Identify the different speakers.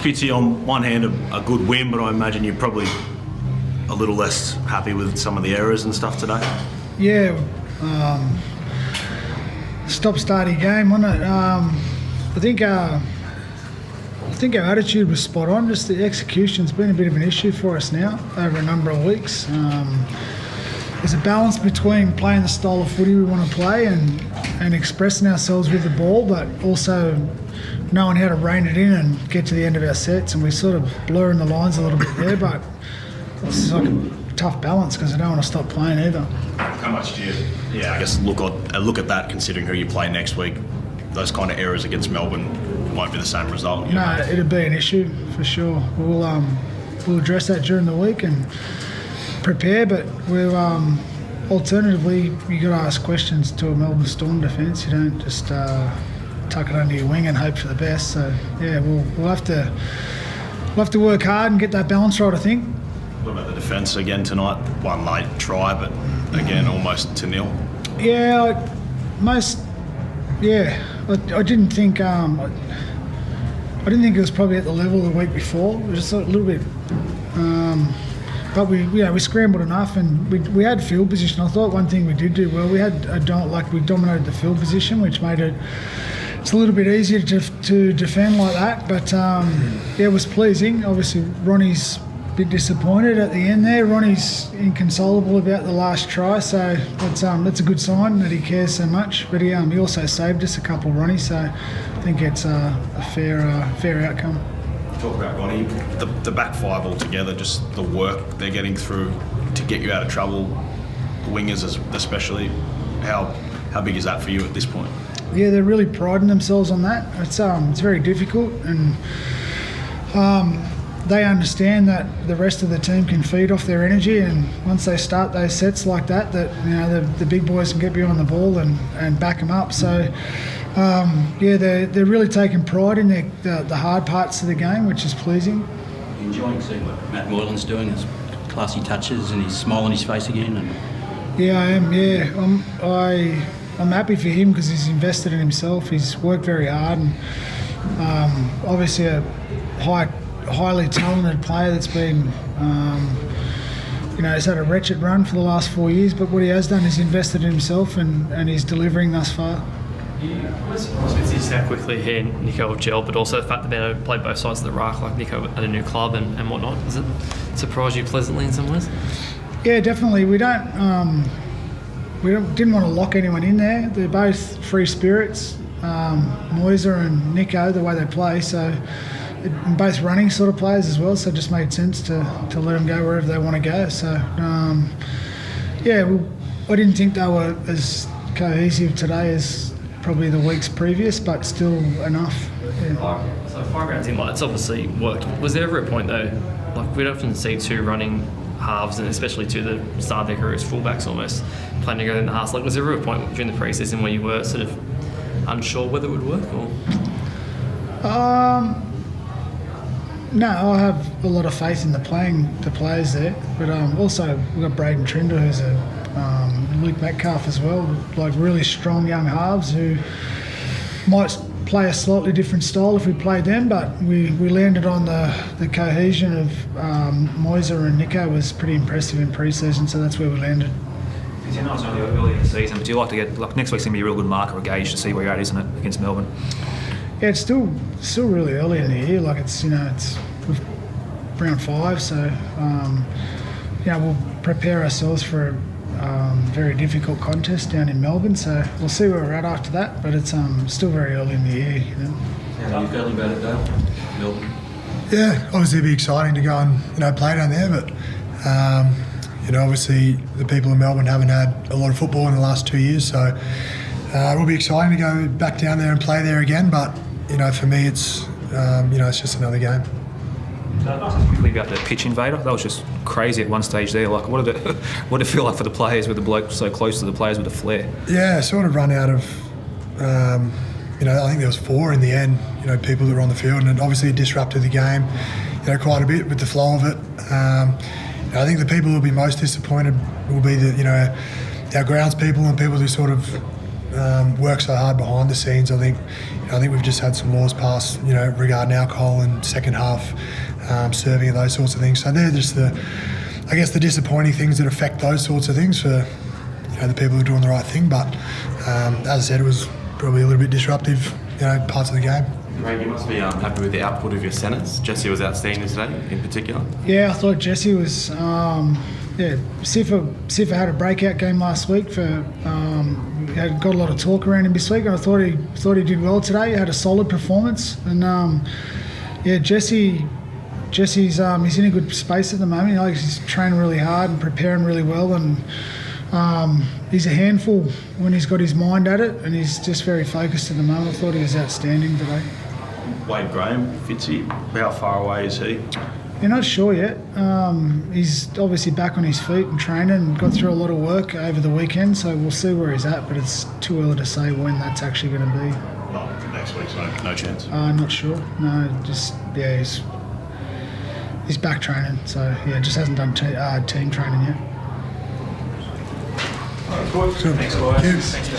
Speaker 1: Fitzy, on one hand, a good win, but I imagine you're probably a little less happy with some of the errors and stuff today.
Speaker 2: Yeah, stop-starty game, wasn't it? I think our attitude was spot on. Just the execution's been a bit of an issue for us now over a number of weeks. There's a balance between playing the style of footy we want to play and expressing ourselves with the ball, but also knowing how to rein it in and get to the end of our sets. And we sort of blurring the lines a little bit there, but it's like a tough balance because I don't want to stop playing either.
Speaker 1: How much do you, I guess, look at that, considering who you play next week? Those kind of errors against Melbourne won't be the same result.
Speaker 2: No, it'll be an issue for sure. We'll address that during the week and prepare, but we'll alternatively, you got to ask questions to a Melbourne Storm defence. You don't just tuck it under your wing and hope for the best. So yeah, we'll have to work hard and get that balance right, I think.
Speaker 1: What about the defence again tonight? One late try, but again almost to nil.
Speaker 2: Yeah, I didn't think I didn't think it was probably at the level the week before. It was just a little bit. But we scrambled enough and we had field position. I thought one thing we did do well, we dominated the field position, which made it's a little bit easier to defend like that. But it was pleasing. Obviously, Ronnie's a bit disappointed at the end there. Ronnie's inconsolable about the last try, so that's a good sign that he cares so much. But he also saved us a couple, Ronnie. So I think it's a fair outcome.
Speaker 1: Talk about Ronnie, the back five altogether, just the work they're getting through to get you out of trouble, the wingers especially. How big is that for you at this point?
Speaker 2: Yeah, they're really priding themselves on that. It's very difficult, and they understand that the rest of the team can feed off their energy, and once they start those sets like that the big boys can get behind the ball and back them up. So. They're really taking pride in the hard parts of the game, which is pleasing.
Speaker 3: Enjoying seeing what Matt Moylan's doing, his classy touches and his smile on his face again.
Speaker 2: Yeah, I am. Yeah, I'm happy for him because he's invested in himself. He's worked very hard, and obviously a highly talented player that's been. He's had a wretched run for the last 4 years, but what he has done is invested in himself and he's delivering thus far.
Speaker 4: It's how quickly he and Nico have gelled, but also the fact that they played both sides of the rack, like Nico at a new club and whatnot. Does it surprise you pleasantly in some ways?
Speaker 2: Yeah, definitely. We didn't want to lock anyone in there. They're both free spirits, Moiser and Nico, the way they play. So, both running sort of players as well. So it just made sense to let them go wherever they want to go. So, I didn't think they were as cohesive today as probably the weeks previous, but still enough. Yeah.
Speaker 4: So 5 rounds in, it's obviously worked. Was there ever a point though, like we'd often see two running halves, and especially two that start their career as fullbacks almost, playing together in the halves. Like, was there ever a point during the pre-season where you were sort of unsure whether it would work? Or?
Speaker 2: No, I have a lot of faith in the players there, but also we've got Braden Trinder, who's Luke Metcalf as well, like really strong young halves who might play a slightly different style if we played them, but we landed on the cohesion of Moiser and Nico was pretty impressive in pre-season, so that's where we landed.
Speaker 5: Because you know it's only early in the season, but do you like to get, like, next week's going to be a real good marker or gauge to see where you're at, isn't it, against Melbourne?
Speaker 2: Yeah, it's still really early in the year. Like it's round 5, so we'll prepare ourselves for a very difficult contest down in Melbourne. So we'll see where we're at after that. But it's still very early in the year.
Speaker 3: How are you feeling about it, Dale? Melbourne?
Speaker 6: Yeah, obviously it'd be exciting to go and play down there, but obviously the people in Melbourne haven't had a lot of football in the last 2 years, so it will be exciting to go back down there and play there again. But for me, it's it's just another game.
Speaker 5: Quickly about the pitch invader, that was just crazy at one stage there. Like, what did it feel like for the players with the bloke so close to the players with the flare?
Speaker 6: Yeah, sort of run out of. I think there was 4 in the end. People that were on the field, and obviously it disrupted the game. Quite a bit with the flow of it. I think the people who will be most disappointed will be our grounds people and people who sort of work so hard behind the scenes. I think we've just had some laws passed, regarding alcohol and second half serving and those sorts of things. So they're just the disappointing things that affect those sorts of things for the people who are doing the right thing. But as I said, it was probably a little bit disruptive, parts of the game.
Speaker 7: Ray, you must be happy with the output of your centres. Jesse was outstanding today, in particular.
Speaker 2: Yeah, I thought Jesse was. Sifa had a breakout game last week. Had got a lot of talk around him this week, and I thought he did well today. He had a solid performance, and Jesse's he's in a good space at the moment. He's training really hard and preparing really well, and he's a handful when he's got his mind at it, and he's just very focused at the moment. I thought he was outstanding today.
Speaker 1: Wade Graham, Fitzy, how far away is he?
Speaker 2: You're not sure yet. He's obviously back on his feet and training and got through a lot of work over the weekend, so we'll see where he's at, but it's too early to say when that's actually going to be.
Speaker 1: Next week, no chance.
Speaker 2: Not sure. No, he's back training, so just hasn't done team training yet.
Speaker 6: Thanks, guys.